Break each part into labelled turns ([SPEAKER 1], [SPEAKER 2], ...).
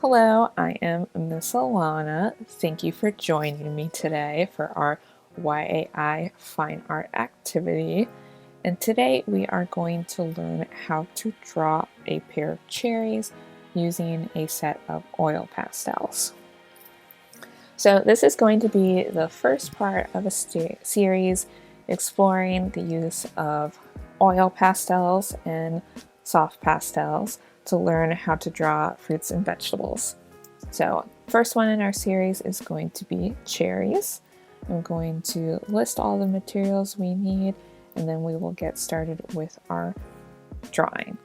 [SPEAKER 1] Hello, I am Miss Alana. Thank you for joining me today for our YAI Fine Art activity. And today we are going to learn how to draw a pair of cherries using a set of oil pastels. So this is going to be the first part of a series exploring the use of oil pastels and soft pastels to learn how to draw fruits and vegetables. So first one in our series is going to be cherries. I'm going to list all the materials we need and then we will get started with our drawing.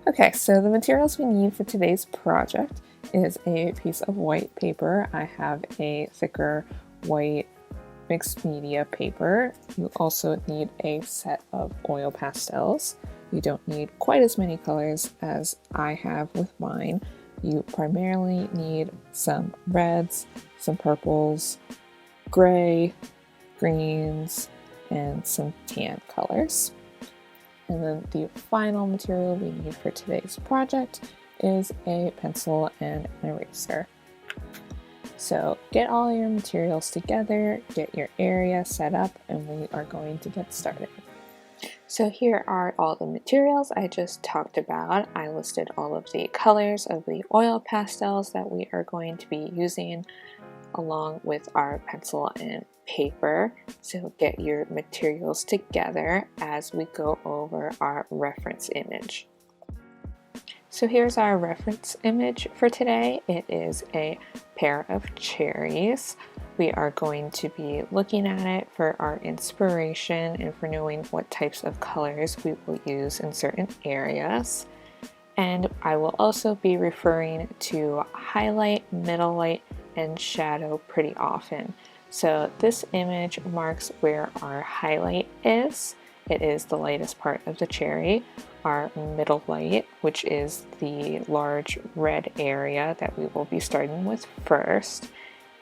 [SPEAKER 1] Okay, so the materials we need for today's project is a piece of white paper. I have a thicker white mixed media paper. You also need a set of oil pastels. You don't need quite as many colors as I have with mine. You primarily need some reds, some purples, gray, greens, and some tan colors. And then the final material we need for today's project is a pencil and an eraser. So get all your materials together, get your area set up, and we are going to get started. So here are all the materials I just talked about. I listed all of the colors of the oil pastels that we are going to be using along with our pencil and paper. So get your materials together as we go over our reference image. So here's our reference image for today. It is a pair of cherries. We are going to be looking at it for our inspiration and for knowing what types of colors we will use in certain areas. And I will also be referring to highlight, middle light, and shadow pretty often. So this image marks where our highlight is. It is the lightest part of the cherry. Our middle light, which is the large red area that we will be starting with first,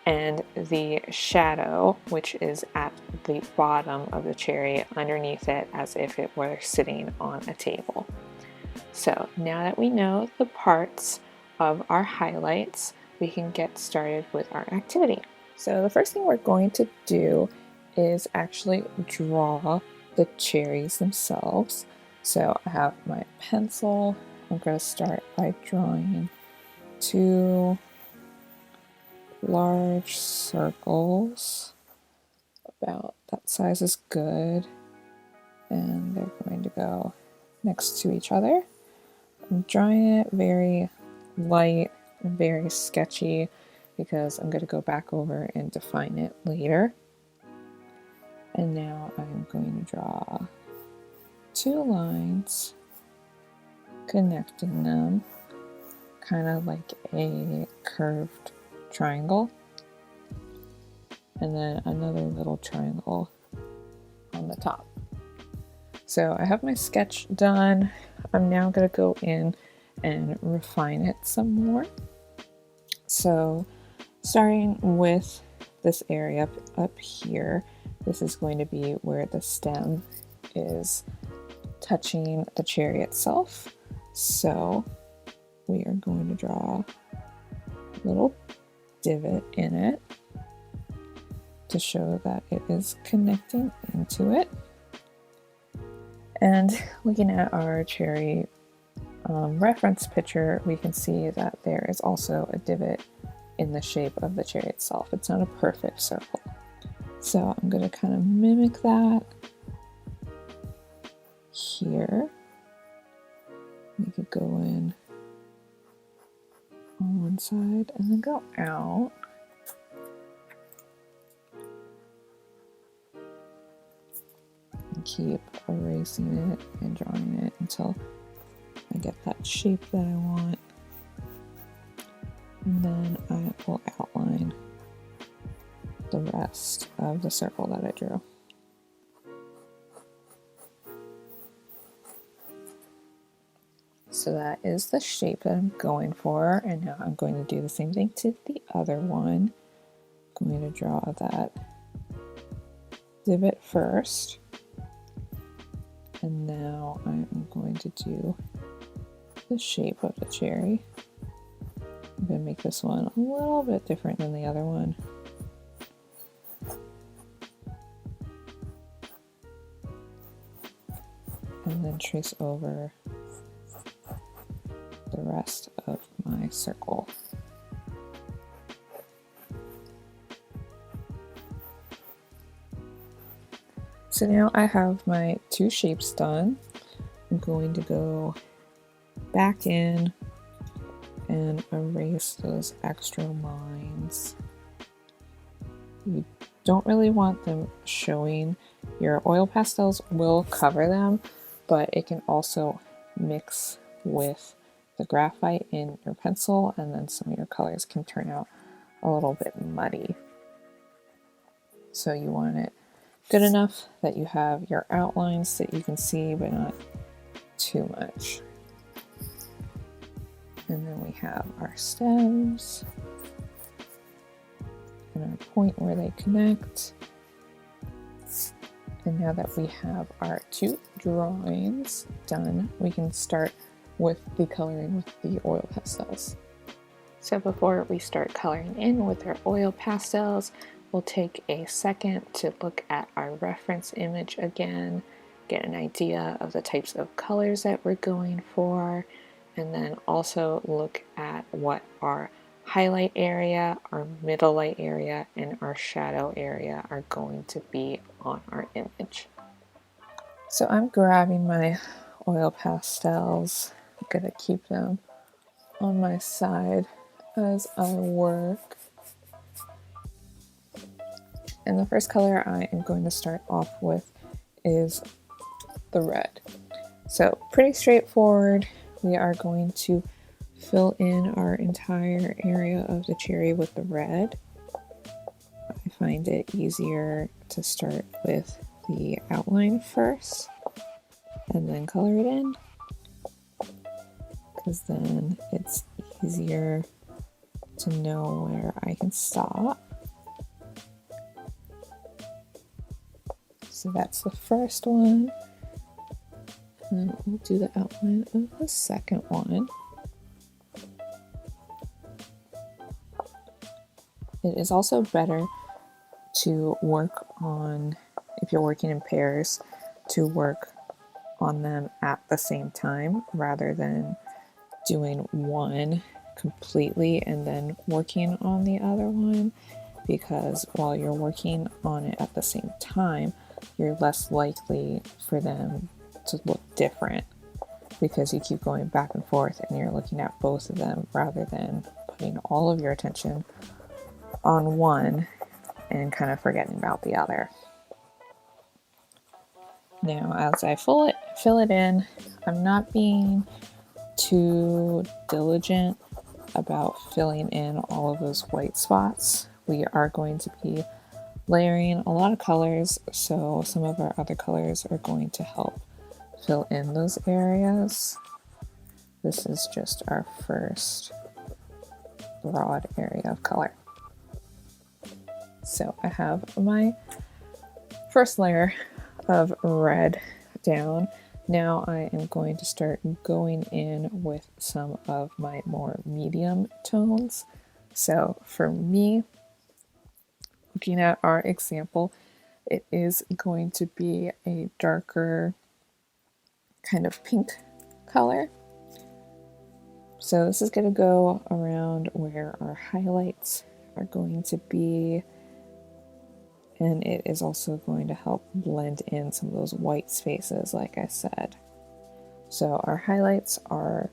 [SPEAKER 1] and the shadow, which is at the bottom of the cherry underneath it as if it were sitting on a table. So now that we know the parts of our highlights, we can get started with our activity. So the first thing we're going to do is actually draw the cherries themselves. So I have my pencil. I'm going to start by drawing two large circles. About that size is good. And they're going to go next to each other. I'm drawing it very light and very sketchy because I'm going to go back over and define it later. And now I'm going to draw two lines connecting them, kind of like a curved triangle, and then another little triangle on the top. So I have my sketch done. I'm now going to go in and refine it some more. So starting with this area up here, this is going to be where the stem is touching the cherry itself. So we are going to draw a little divot in it to show that it is connecting into it. And looking at our cherry reference picture, we can see that there is also a divot in the shape of the cherry itself. It's not a perfect circle. So I'm going to kind of mimic that here. We could go in on one side and then go out. And keep erasing it and drawing it until I get that shape that I want. And then I will outline the rest of the circle that I drew. So that is the shape that I'm going for, and now I'm going to do the same thing to the other one. I'm going to draw that divot first, and now I'm going to do the shape of the cherry. I'm going to make this one a little bit different than the other one. And then trace over the rest of my circle. So now I have my two shapes done. I'm going to go back in and erase those extra lines. You don't really want them showing. Your oil pastels will cover them, but it can also mix with the graphite in your pencil, and then some of your colors can turn out a little bit muddy. So you want it good enough that you have your outlines that you can see, but not too much. And then we have our stems and our point where they connect. And now that we have our two drawings done, we can start with the coloring with the oil pastels. So before we start coloring in with our oil pastels, we'll take a second to look at our reference image again, get an idea of the types of colors that we're going for, and then also look at what our highlight area, our middle light area, and our shadow area are going to be on our image. So I'm grabbing my oil pastels. I'm gonna keep them on my side as I work. And the first color I am going to start off with is the red. So pretty straightforward. We are going to fill in our entire area of the cherry with the red. I find it easier to start with the outline first and then color it in, because then it's easier to know where I can stop. So that's the first one. And then we'll do the outline of the second one. It is also better to work on, if you're working in pairs, to work on them at the same time rather than doing one completely and then working on the other one, because while you're working on it at the same time, you're less likely for them to look different because you keep going back and forth and you're looking at both of them rather than putting all of your attention on one and kind of forgetting about the other. Now, as I fill it in, I'm not being too diligent about filling in all of those white spots. We are going to be layering a lot of colors, so some of our other colors are going to help fill in those areas. This is just our first broad area of color. So I have my first layer of red down. Now I am going to start going in with some of my more medium tones. So for me, looking at our example, it is going to be a darker kind of pink color. So this is going to go around where our highlights are going to be, and it is also going to help blend in some of those white spaces, like I said. So our highlights are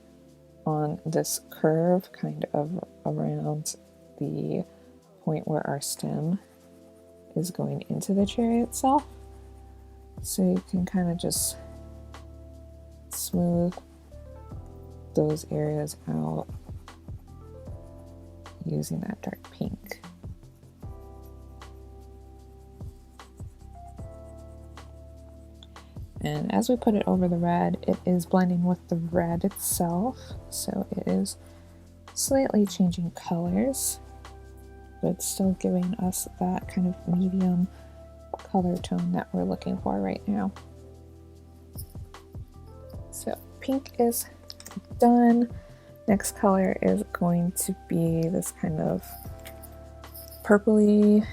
[SPEAKER 1] on this curve kind of around the point where our stem is going into the cherry itself. So you can kind of just smooth those areas out using that dark pink. And as we put it over the red, it is blending with the red itself, so it is slightly changing colors, but it's still giving us that kind of medium color tone that we're looking for right now. So pink is done. Next color is going to be this kind of purpley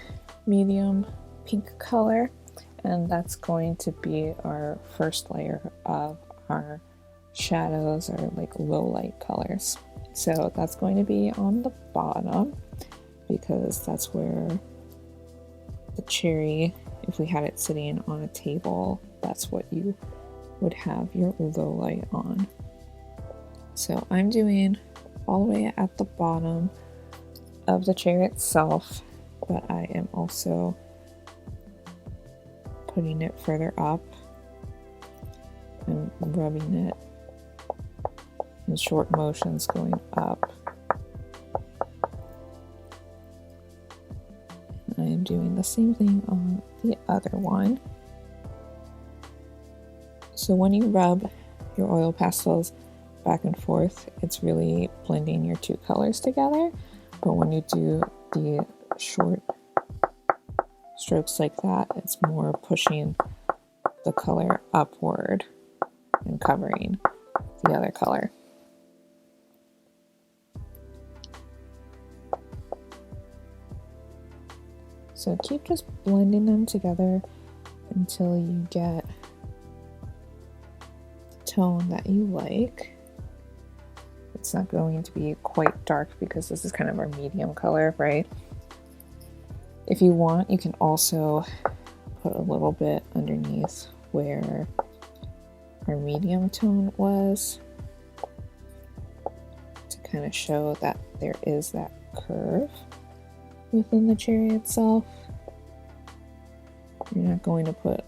[SPEAKER 1] medium pink color, and that's going to be our first layer of our shadows, or like low light colors. So that's going to be on the bottom because that's where the cherry, if we had it sitting on a table, that's what you would have your low light on. So I'm doing all the way at the bottom of the cherry itself, but I am also putting it further up and rubbing it in short motions going up. I am doing the same thing on the other one. So when you rub your oil pastels back and forth, it's really blending your two colors together. But when you do the short strokes like that, it's more pushing the color upward and covering the other color. So keep just blending them together until you get the tone that you like. It's not going to be quite dark because this is kind of our medium color, right? If you want, you can also put a little bit underneath where our medium tone was to kind of show that there is that curve within the cherry itself. You're not going to put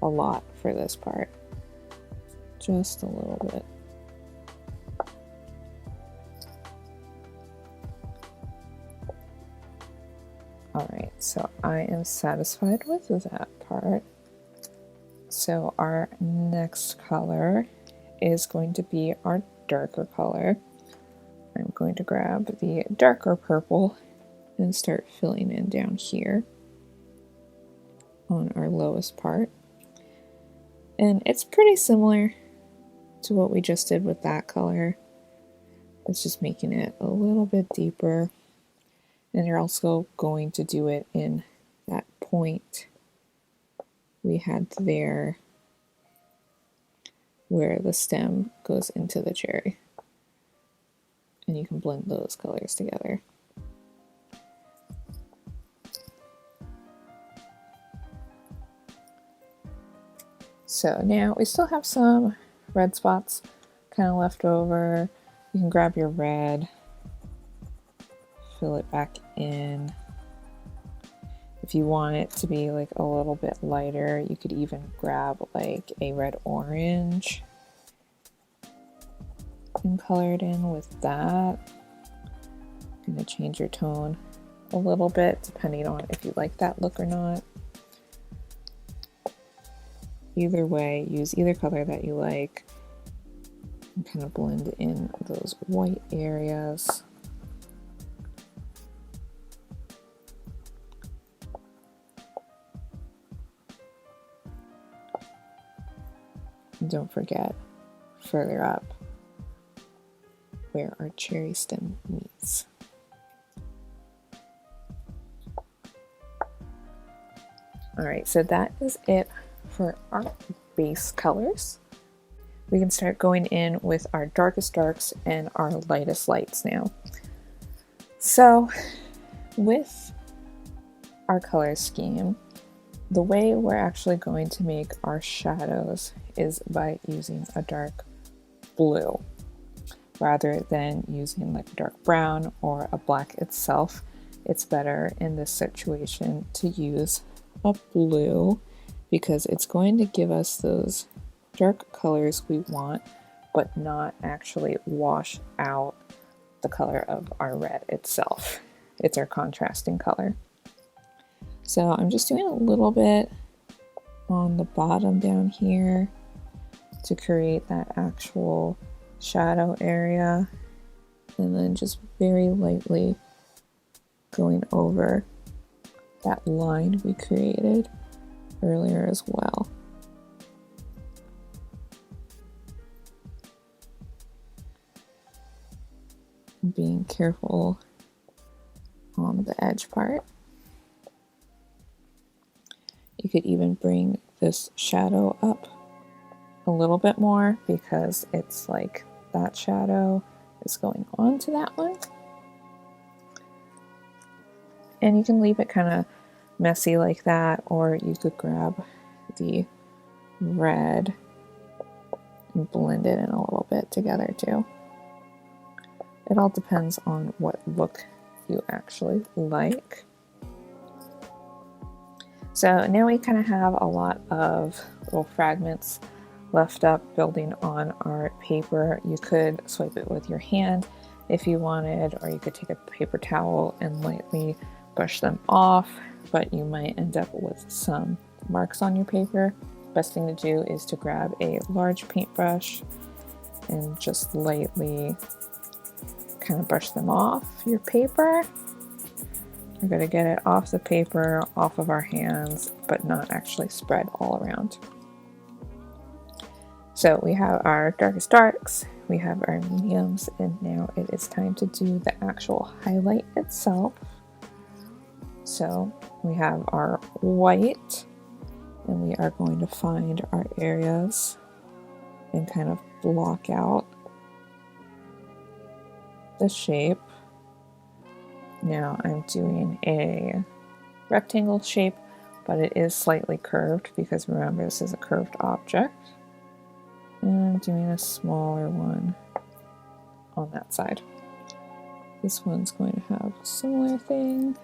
[SPEAKER 1] a lot for this part, just a little bit. Alright, so I am satisfied with that part. So our next color is going to be our darker color. I'm going to grab the darker purple and start filling in down here on our lowest part. And it's pretty similar to what we just did with that color. It's just making it a little bit deeper. And you're also going to do it in that point we had there where the stem goes into the cherry. And you can blend those colors together. So now we still have some red spots kind of left over. You can grab your red, fill it back in. If you want it to be like a little bit lighter, you could even grab like a red orange and color it in with that. Gonna change your tone a little bit depending on if you like that look or not. Either way, use either color that you like and kind of blend in those white areas. And don't forget, further up where our cherry stem meets. Alright, so that is it for our base colors. We can start going in with our darkest darks and our lightest lights now. So with our color scheme, the way we're actually going to make our shadows is by using a dark blue rather than using like a dark brown or a black itself. It's better in this situation to use a blue because it's going to give us those dark colors we want, but not actually wash out the color of our red itself. It's our contrasting color. So I'm just doing a little bit on the bottom down here to create that actual shadow area, and then just very lightly going over that line we created earlier as well. being careful on the edge part. You could even bring this shadow up a little bit more because it's like that shadow is going on to that one. And you can leave it kind of messy like that, or you could grab the red and blend it in a little bit together too. It all depends on what look you actually like. So now we kind of have a lot of little fragments left up building on our paper. You could swipe it with your hand if you wanted, or you could take a paper towel and lightly brush them off, but you might end up with some marks on your paper. Best thing to do is to grab a large paintbrush and just lightly kind of brush them off your paper. We're going to get it off the paper, off of our hands, but not actually spread all around. So we have our darkest darks, we have our mediums, and now it is time to do the actual highlight itself. So we have our white, and we are going to find our areas and kind of block out the shape. Now I'm doing a rectangle shape, but it is slightly curved because remember this is a curved object. And I'm doing a smaller one on that side. This one's going to have a similar thing.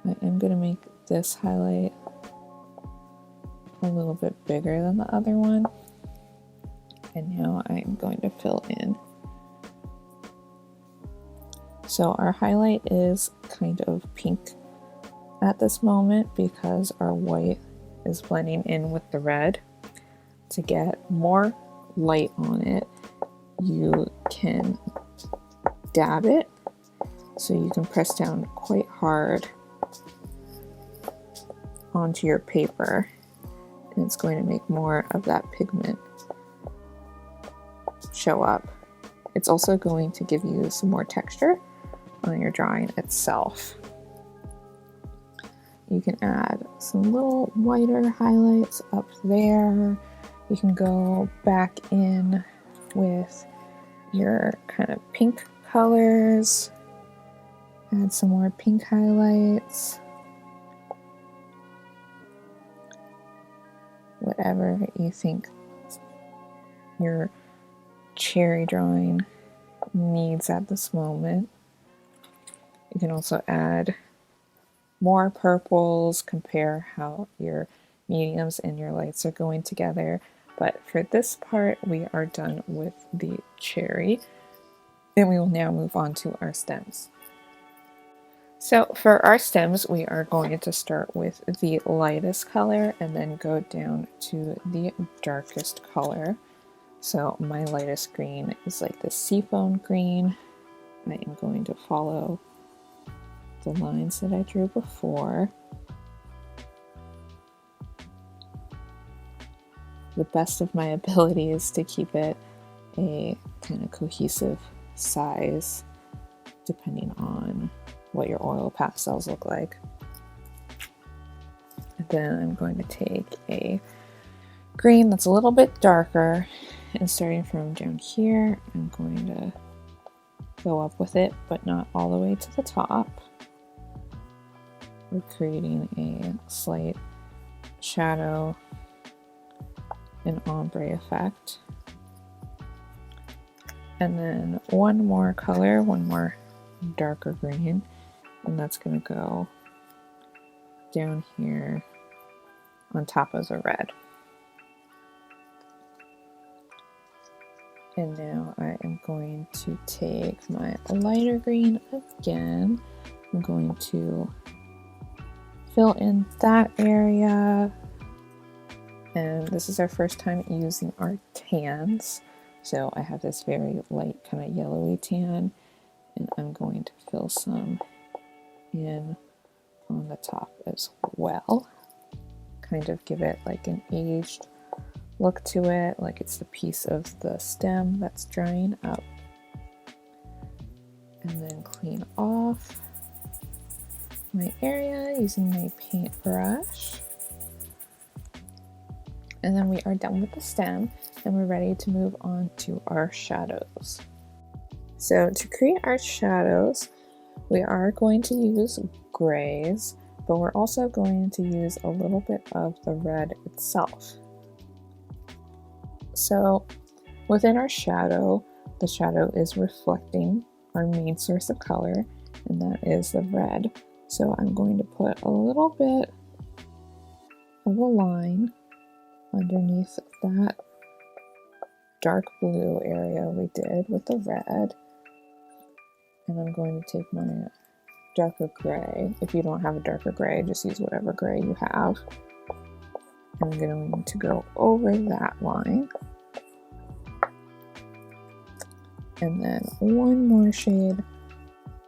[SPEAKER 1] I am going to make this highlight a little bit bigger than the other one. And now I'm going to fill in. So our highlight is kind of pink at this moment because our white is blending in with the red. To get more light on it, you can dab it. So you can press down quite hard onto your paper, and it's going to make more of that pigment show up. It's also going to give you some more texture on your drawing itself. You can add some little whiter highlights up there. You can go back in with your kind of pink colors, add some more pink highlights. Whatever you think your cherry drawing needs at this moment. You can also add more purples, compare how your mediums and your lights are going together. But for this part, we are done with the cherry, and we will now move on to our stems. So for our stems, we are going to start with the lightest color and then go down to the darkest color. So my lightest green is like the seafoam green. I am going to follow the lines that I drew before. The best of my ability is to keep it a kind of cohesive size depending on what your oil pastels look like. And then I'm going to take a green that's a little bit darker, and starting from down here, I'm going to go up with it, but not all the way to the top. We're creating a slight shadow and ombre effect. And then one more color, one more darker green, and that's going to go down here on top of the red. And now I am going to take my lighter green again. I'm going to fill in that area. And this is our first time using our tans. So I have this very light kind of yellowy tan, and I'm going to fill some in on the top as well. Kind of give it like an aged look to it, like it's the piece of the stem that's drying up. and then clean off my area using my paintbrush. And then we are done with the stem and we're ready to move on to our shadows. So to create our shadows, we are going to use grays, but we're also going to use a little bit of the red itself. So within our shadow, the shadow is reflecting our main source of color, and that is the red. So I'm going to put a little bit of a line underneath that dark blue area we did with the red. And I'm going to take my darker gray. If you don't have a darker gray, just use whatever gray you have. I'm going to go over that line. And then one more shade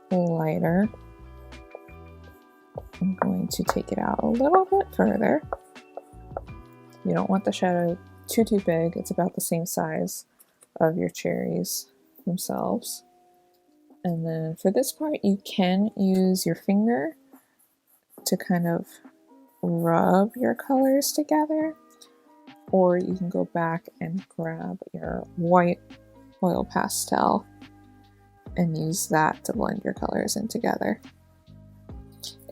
[SPEAKER 1] lighter. I'm going to take it out a little bit further. You don't want the shadow too big. It's about the same size of your cherries themselves. And then for this part, you can use your finger to kind of rub your colors together, or you can go back and grab your white oil pastel and use that to blend your colors in together.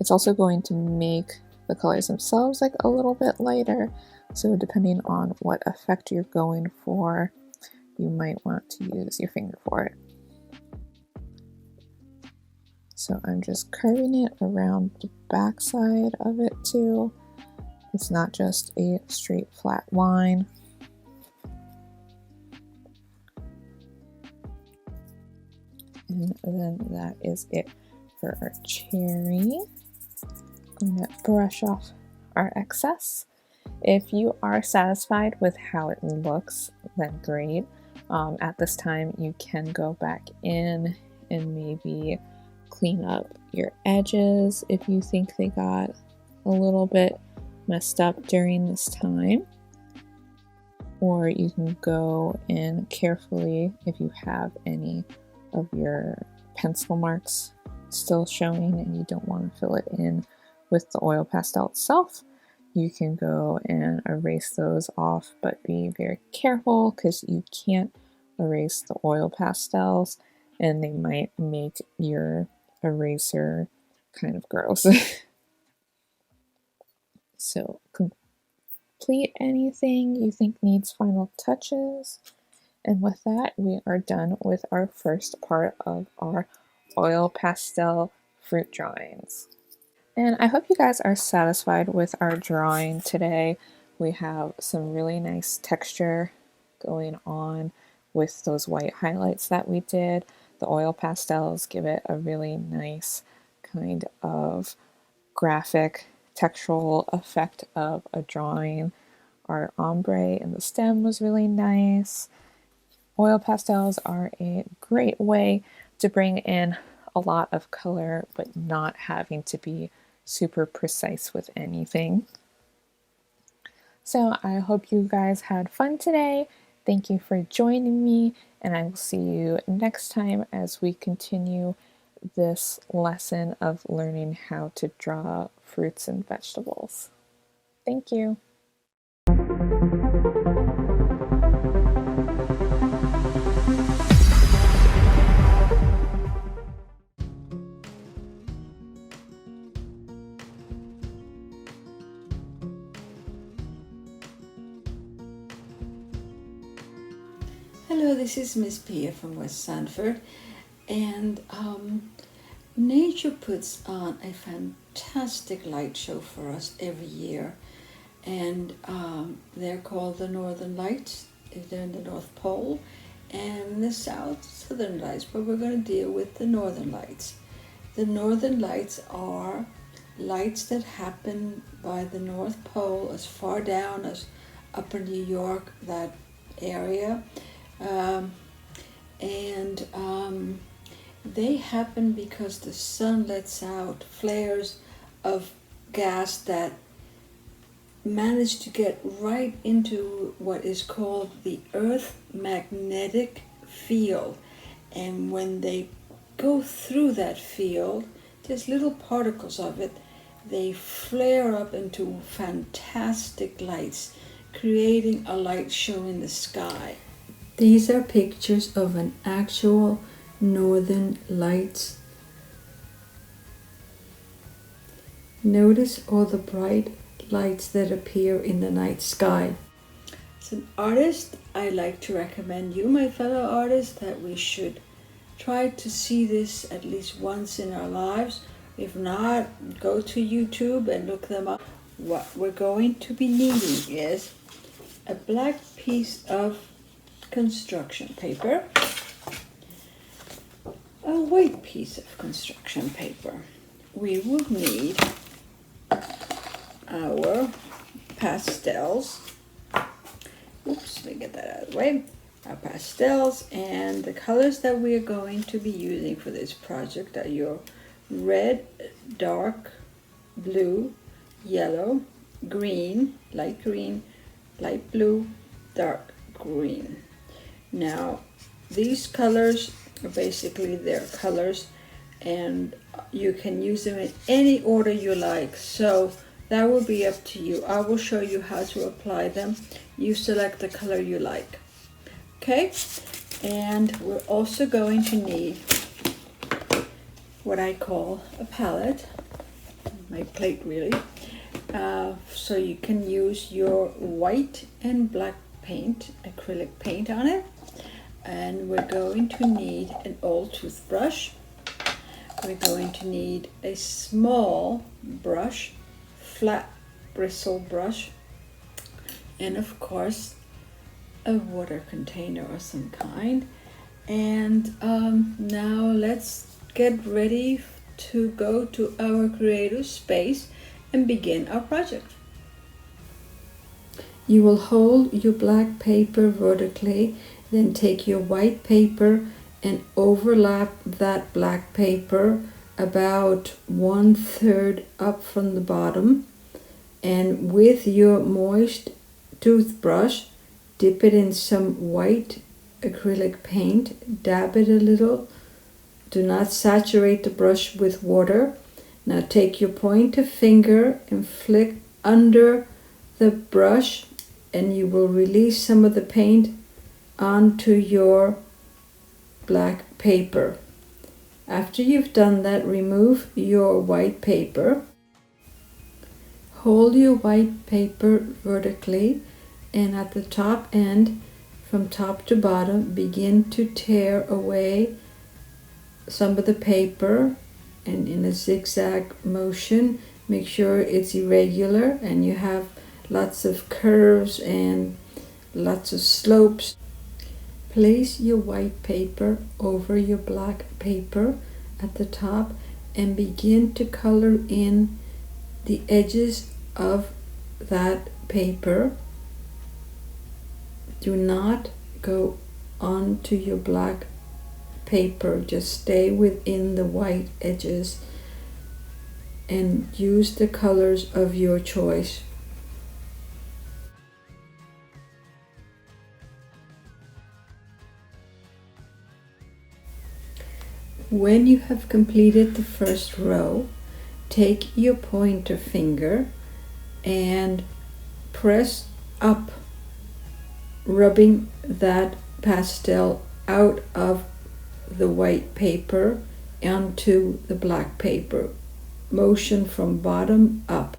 [SPEAKER 1] It's also going to make the colors themselves like a little bit lighter, so depending on what effect you're going for, you might want to use your finger for it. So I'm just curving it around the back side of it too. It's not just a straight flat line. And then that is it for our cherry. I'm going to brush off our excess. If you are satisfied with how it looks, then great. At this time, you can go back in and maybe clean up your edges if you think they got a little bit messed up during this time. Or you can go in carefully if you have any of your pencil marks still showing and you don't want to fill it in with the oil pastel itself. You can go and erase those off, but be very careful because you can't erase the oil pastels and they might make your eraser kind of gross. So complete anything you think needs final touches. And with that, we are done with our first part of our oil pastel fruit drawings. And I hope you guys are satisfied with our drawing today. We have some really nice texture going on with those white highlights that we did. The oil pastels give it a really nice kind of graphic textural effect of a drawing. Our ombre in the stem was really nice. Oil pastels are a great way to bring in a lot of color, but not having to be super precise with anything. So I hope you guys had fun today. Thank you for joining me, and I will see you next time as we continue this lesson of learning how to draw fruits and vegetables. Thank you.
[SPEAKER 2] Hello, this is Miss Pia from West Sanford, and nature puts on a fantastic light show for us every year, and they're called the Northern Lights. They're in the North Pole and the Southern Lights, but we're going to deal with the Northern Lights. The Northern Lights are lights that happen by the North Pole as far down as Upper New York, that area. They happen because the sun lets out flares of gas that manage to get right into what is called the Earth magnetic field. And when they go through that field, just little particles of it, they flare up into fantastic lights, creating a light show in the sky. These are pictures of an actual northern lights. Notice all the bright lights that appear in the night sky. As an artist, I like to recommend you, my fellow artists, that we should try to see this at least once in our lives. If not, go to YouTube and look them up. What we're going to be needing is a black piece of construction paper, a white piece of construction paper. We will need our pastels. Oops, let me get that out of the way. Our pastels, and the colors that we are going to be using for this project are your red, dark blue, yellow, green, light blue, dark green. Now, these colors are basically their colors, and you can use them in any order you like, so that will be up to you. I will show you how to apply them. You select the color you like. Okay, and we're also going to need what I call a palette, my plate really. So you can use your white and black paint, acrylic paint on it. And we're going to need an old toothbrush. We're going to need a small brush, flat bristle brush, and of course a water container of some kind. And now let's get ready to go to our creative space and begin our project. You will hold your black paper vertically, then take your white paper and overlap that black paper about 1/3 up from the bottom, and with your moist toothbrush dip it in some white acrylic paint, dab it a little. Do not saturate the brush with water. Now take your pointer finger and flick under the brush, and you will release some of the paint onto your black paper. After you've done that, remove your white paper. Hold your white paper vertically, and at the top end, from top to bottom, begin to tear away some of the paper, and in a zigzag motion. Make sure it's irregular and you have lots of curves and lots of slopes. Place your white paper over your black paper at the top and begin to color in the edges of that paper. Do not go onto your black paper, just stay within the white edges and use the colors of your choice. When you have completed the first row, take your pointer finger and press up, rubbing that pastel out of the white paper onto the black paper. Motion from bottom up.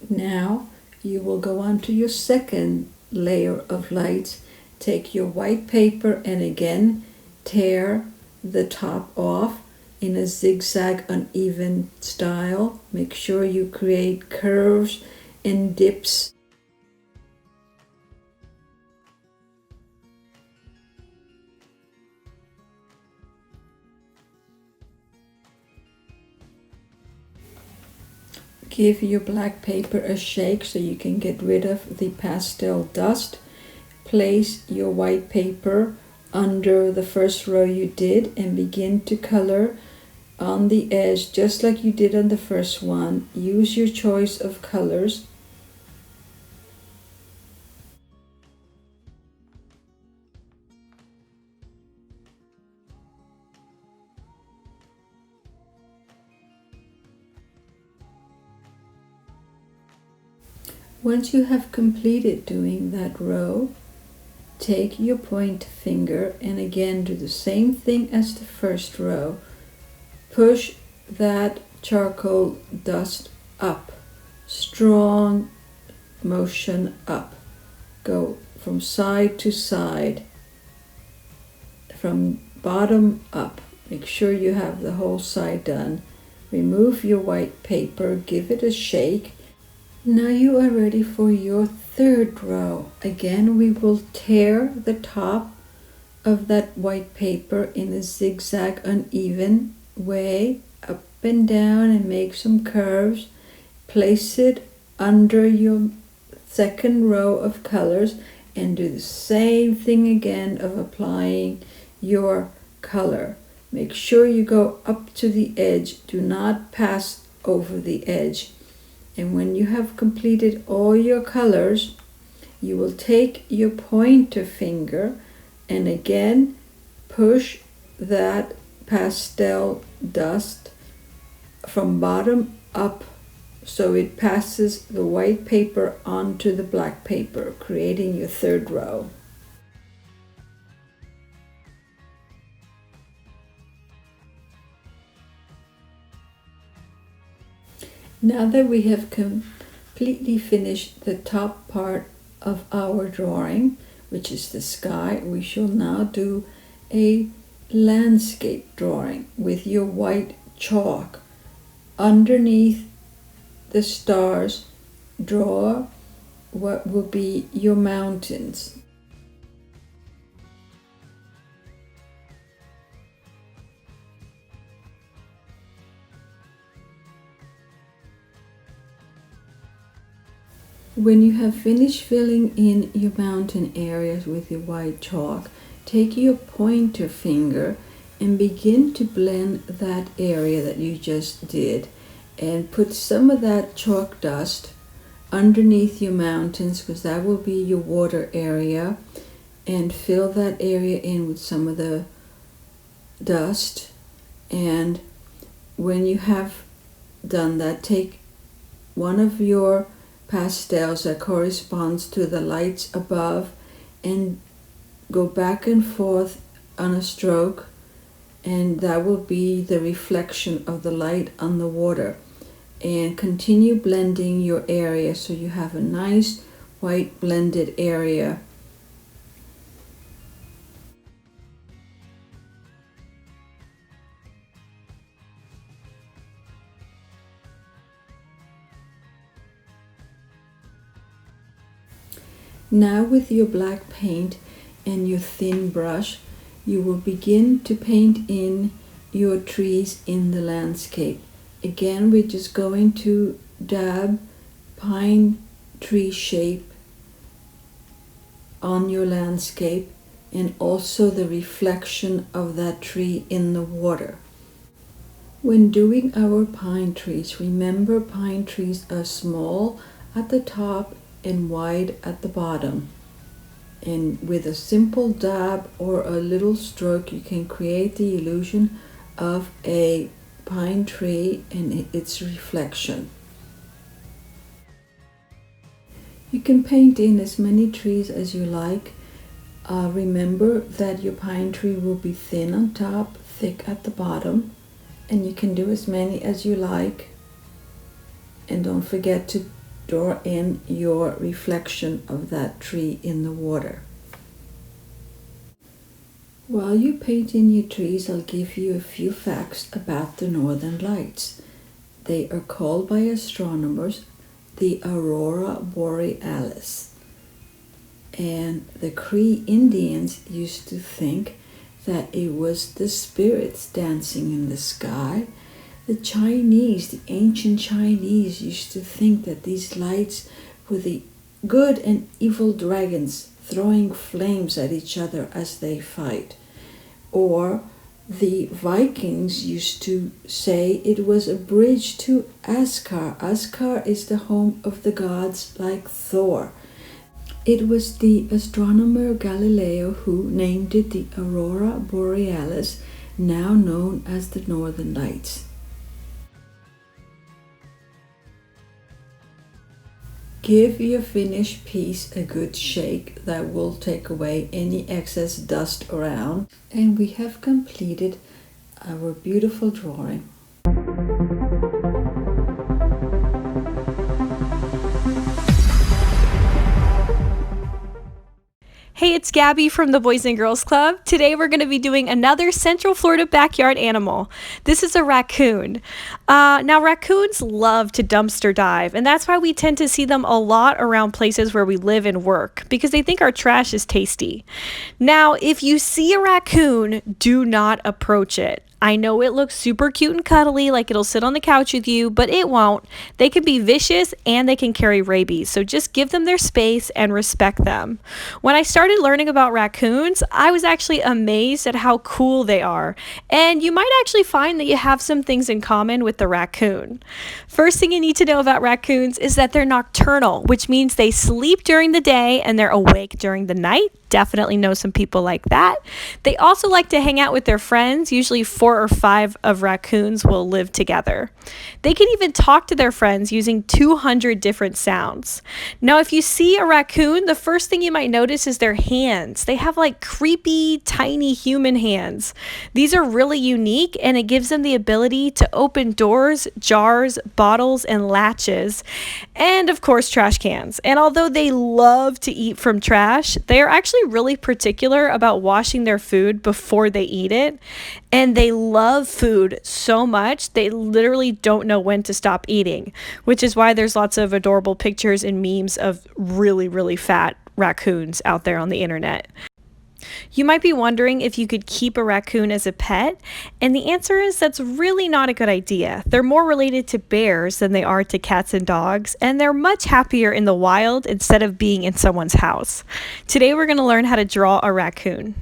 [SPEAKER 2] Now you will go on to your second layer of lights. Take your white paper and again tear the top off in a zigzag uneven style. Make sure you create curves and dips. Give your black paper a shake so you can get rid of the pastel dust. Place your white paper under the first row you did and begin to color on the edge just like you did on the first one. Use your choice of colors. Once you have completed doing that row, take your point finger and again do the same thing as the first row. Push that charcoal dust up. Strong motion up. Go from side to side, from bottom up. Make sure you have the whole side done. Remove your white paper, give it a shake. Now you are ready for your third row. Again, we will tear the top of that white paper in a zigzag uneven way, up and down, and make some curves. Place it under your second row of colors and do the same thing again of applying your color. Make sure you go up to the edge. Do not pass over the edge. And when you have completed all your colors, you will take your pointer finger and again push that pastel dust from bottom up so it passes the white paper onto the black paper, creating your third row. Now that we have completely finished the top part of our drawing, which is the sky, we shall now do a landscape drawing with your white chalk. Underneath the stars, draw what will be your mountains. When you have finished filling in your mountain areas with your white chalk, take your pointer finger and begin to blend that area that you just did and put some of that chalk dust underneath your mountains, because that will be your water area, and fill that area in with some of the dust. And when you have done that, take one of your pastels that corresponds to the lights above and go back and forth on a stroke, and that will be the reflection of the light on the water. And continue blending your area so you have a nice white blended area. Now with your black paint and your thin brush, you will begin to paint in your trees in the landscape. Again, we're just going to dab pine tree shape on your landscape and also the reflection of that tree in the water. When doing our pine trees, remember pine trees are small at the top and wide at the bottom. And with a simple dab or a little stroke, you can create the illusion of a pine tree and its reflection. You can paint in as many trees as you like. Remember that your pine tree will be thin on top, thick at the bottom, and you can do as many as you like. And don't forget to draw in your reflection of that tree in the water. While you paint in your trees, I'll give you a few facts about the Northern Lights. They are called by astronomers the Aurora Borealis. And the Cree Indians used to think that it was the spirits dancing in the sky. The Chinese, the ancient Chinese, used to think that these lights were the good and evil dragons throwing flames at each other as they fight. Or the Vikings used to say it was a bridge to Asgard. Asgard is the home of the gods like Thor. It was the astronomer Galileo who named it the Aurora Borealis, now known as the Northern Lights. Give your finished piece a good shake. That will take away any excess dust around. And we have completed our beautiful drawing.
[SPEAKER 3] Hey, it's Gabby from the Boys and Girls Club. Today we're going to be doing another Central Florida backyard animal. This is a raccoon. Now raccoons love to dumpster dive, and that's why we tend to see them a lot around places where we live and work, because they think our trash is tasty. Now, if you see a raccoon, do not approach it. I know it looks super cute and cuddly, like it'll sit on the couch with you, but it won't. They can be vicious and they can carry rabies, so just give them their space and respect them. When I started learning about raccoons, I was actually amazed at how cool they are, and you might actually find that you have some things in common with the raccoon. First thing you need to know about raccoons is that they're nocturnal, which means they sleep during the day and they're awake during the night. Definitely know some people like that. They also like to hang out with their friends. Usually 4 or 5 of raccoons will live together. They can even talk to their friends using 200 different sounds. Now, if you see a raccoon, the first thing you might notice is their hands. They have like creepy, tiny human hands. These are really unique, and it gives them the ability to open doors, jars, bottles, and latches, and of course, trash cans. And although they love to eat from trash, they are actually really particular about washing their food before they eat it, and they love food so much they literally don't know when to stop eating, which is why there's lots of adorable pictures and memes of really fat raccoons out there on the internet. You might be wondering if you could keep a raccoon as a pet, and the answer is that's really not a good idea. They're more related to bears than they are to cats and dogs, and they're much happier in the wild instead of being in someone's house. Today we're going to learn how to draw a raccoon.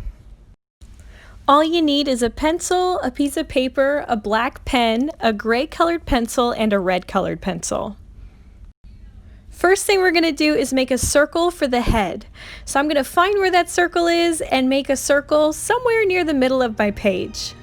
[SPEAKER 3] All you need is a pencil, a piece of paper, a black pen, a gray colored pencil, and a red colored pencil. First thing we're going to do is make a circle for the head. So I'm going to find where that circle is and make a circle somewhere near the middle of my page.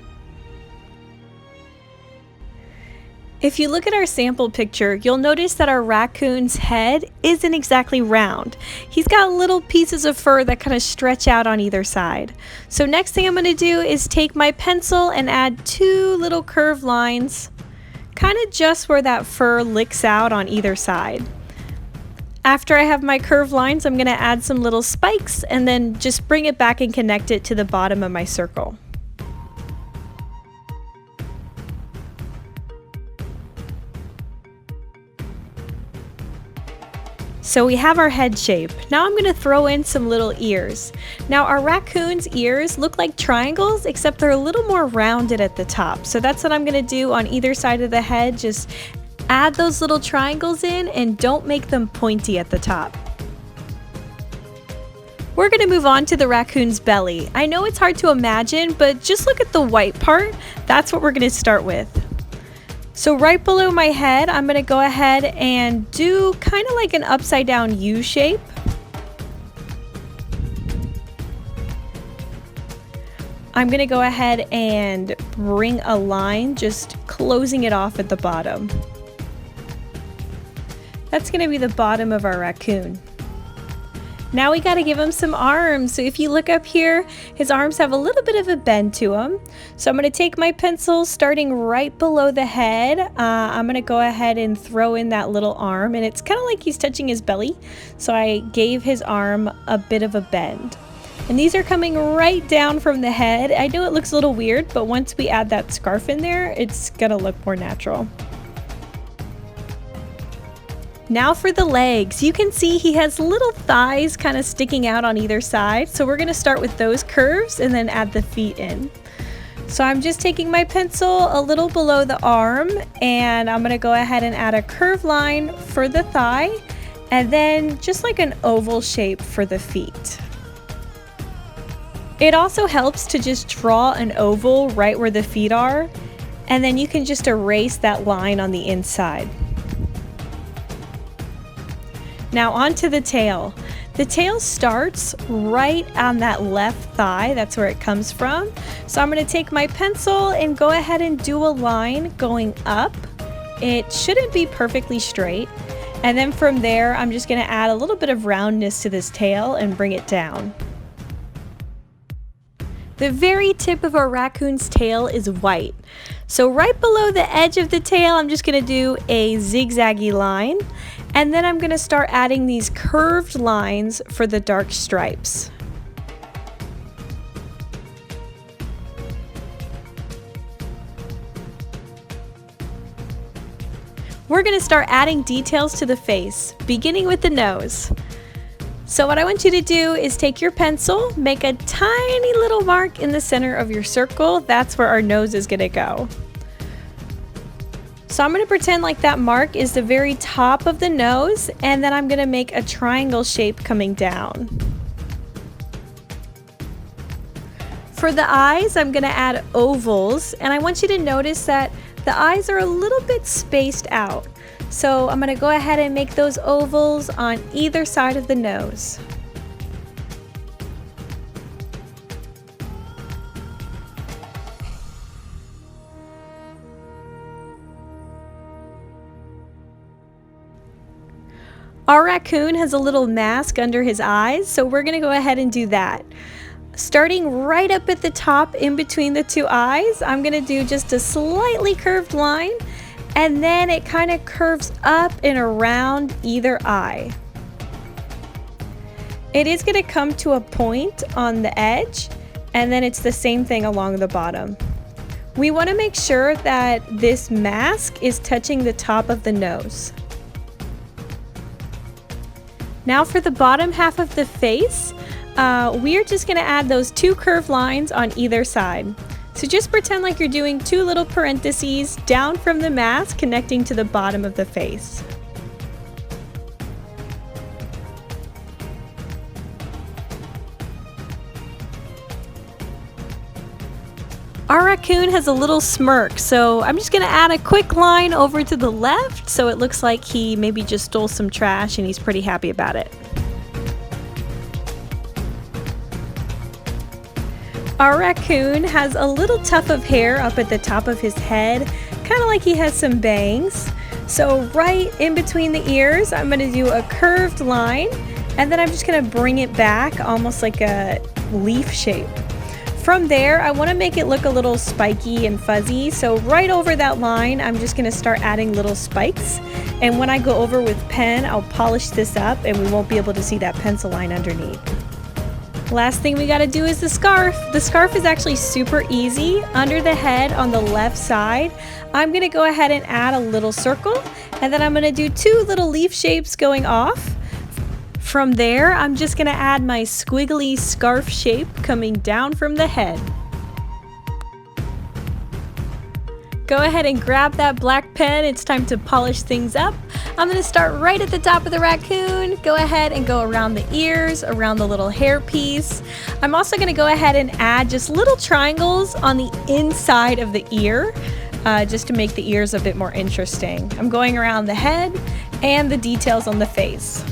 [SPEAKER 3] If you look at our sample picture, you'll notice that our raccoon's head isn't exactly round. He's got little pieces of fur that kind of stretch out on either side. So next thing I'm going to do is take my pencil and add 2 little curved lines, kind of just where that fur licks out on either side. After I have my curved lines, I'm going to add some little spikes and then just bring it back and connect it to the bottom of my circle. So we have our head shape. Now I'm going to throw in some little ears. Now our raccoon's ears look like triangles, except they're a little more rounded at the top. So that's what I'm going to do on either side of the head. Just add those little triangles in and don't make them pointy at the top. We're going to move on to the raccoon's belly. I know it's hard to imagine, but just look at the white part. That's what we're going to start with. So right below my head, I'm going to go ahead and do kind of like an upside down U shape. I'm going to go ahead and bring a line, just closing it off at the bottom. That's going to be the bottom of our raccoon. Now we got to give him some arms. So if you look up here, his arms have a little bit of a bend to them. So I'm going to take my pencil starting right below the head. I'm going to go ahead and throw in that little arm, and it's kind of like he's touching his belly. So I gave his arm a bit of a bend. And these are coming right down from the head. I know it looks a little weird, but once we add that scarf in there, it's going to look more natural. Now for the legs. You can see he has little thighs kind of sticking out on either side. So we're going to start with those curves and then add the feet in. So I'm just taking my pencil a little below the arm, and I'm going to go ahead and add a curved line for the thigh, and then just like an oval shape for the feet. It also helps to just draw an oval right where the feet are, and then you can just erase that line on the inside. Now onto the tail. The tail starts right on that left thigh. That's where it comes from. So I'm going to take my pencil and go ahead and do a line going up. It shouldn't be perfectly straight. And then from there, I'm just going to add a little bit of roundness to this tail and bring it down. The very tip of our raccoon's tail is white. So right below the edge of the tail, I'm just going to do a zigzaggy line. And then I'm going to start adding these curved lines for the dark stripes. We're going to start adding details to the face, beginning with the nose. So what I want you to do is take your pencil, make a tiny little mark in the center of your circle. That's where our nose is going to go. So I'm going to pretend like that mark is the very top of the nose, and then I'm going to make a triangle shape coming down. For the eyes, I'm going to add ovals, and I want you to notice that the eyes are a little bit spaced out. So I'm going to go ahead and make those ovals on either side of the nose. Our raccoon has a little mask under his eyes, so we're going to go ahead and do that. Starting right up at the top in between the two eyes, I'm going to do just a slightly curved line, and then it kind of curves up and around either eye. It is going to come to a point on the edge, and then it's the same thing along the bottom. We want to make sure that this mask is touching the top of the nose. Now for the bottom half of the face, we are just going to add those two curved lines on either side. So just pretend like you're doing two little parentheses down from the mask connecting to the bottom of the face. Our raccoon has a little smirk, so I'm just going to add a quick line over to the left so it looks like he maybe just stole some trash and he's pretty happy about it. Our raccoon has a little tuft of hair up at the top of his head, kind of like he has some bangs. So right in between the ears, I'm going to do a curved line, and then I'm just going to bring it back almost like a leaf shape. From there, I want to make it look a little spiky and fuzzy, so right over that line, I'm just going to start adding little spikes. And when I go over with pen, I'll polish this up and we won't be able to see that pencil line underneath. Last thing we got to do is the scarf. The scarf is actually super easy. Under the head on the left side, I'm going to go ahead and add a little circle, and then I'm going to do two little leaf shapes going off. From there, I'm just going to add my squiggly scarf shape coming down from the head. Go ahead and grab that black pen. It's time to polish things up. I'm going to start right at the top of the raccoon. Go ahead and go around the ears, around the little hair piece. I'm also going to go ahead and add just little triangles on the inside of the ear, just to make the ears a bit more interesting. I'm going around the head and the details on the face.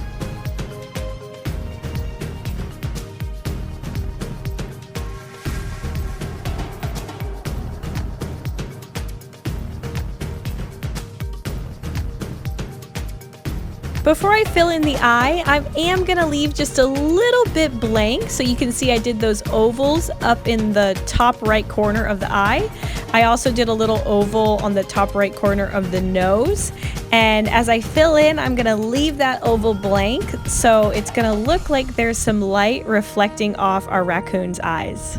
[SPEAKER 3] Before I fill in the eye, I am going to leave just a little bit blank, so you can see I did those ovals up in the top right corner of the eye. I also did a little oval on the top right corner of the nose, and as I fill in, I'm going to leave that oval blank, so it's going to look like there's some light reflecting off our raccoon's eyes.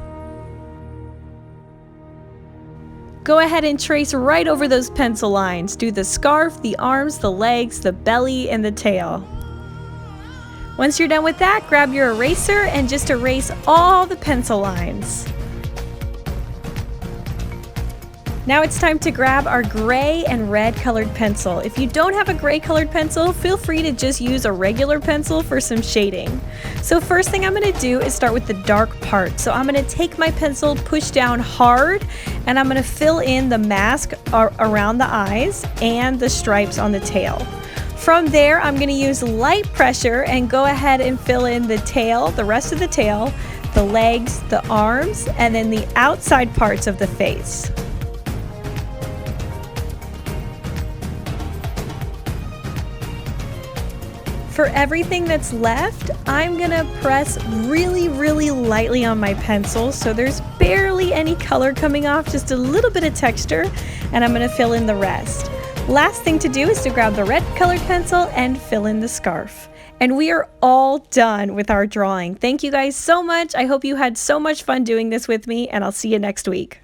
[SPEAKER 3] Go ahead and trace right over those pencil lines. Do the scarf, the arms, the legs, the belly, and the tail. Once you're done with that, grab your eraser and just erase all the pencil lines. Now it's time to grab our gray and red colored pencil. If you don't have a gray colored pencil, feel free to just use a regular pencil for some shading. So first thing I'm going to do is start with the dark part. So I'm going to take my pencil, push down hard, and I'm going to fill in the mask around the eyes and the stripes on the tail. From there, I'm going to use light pressure and go ahead and fill in the tail, the rest of the tail, the legs, the arms, and then the outside parts of the face. For everything that's left, I'm gonna press really, really lightly on my pencil so there's barely any color coming off, just a little bit of texture, and I'm gonna fill in the rest. Last thing to do is to grab the red colored pencil and fill in the scarf. And we are all done with our drawing. Thank you guys so much. I hope you had so much fun doing this with me, and I'll see you next week.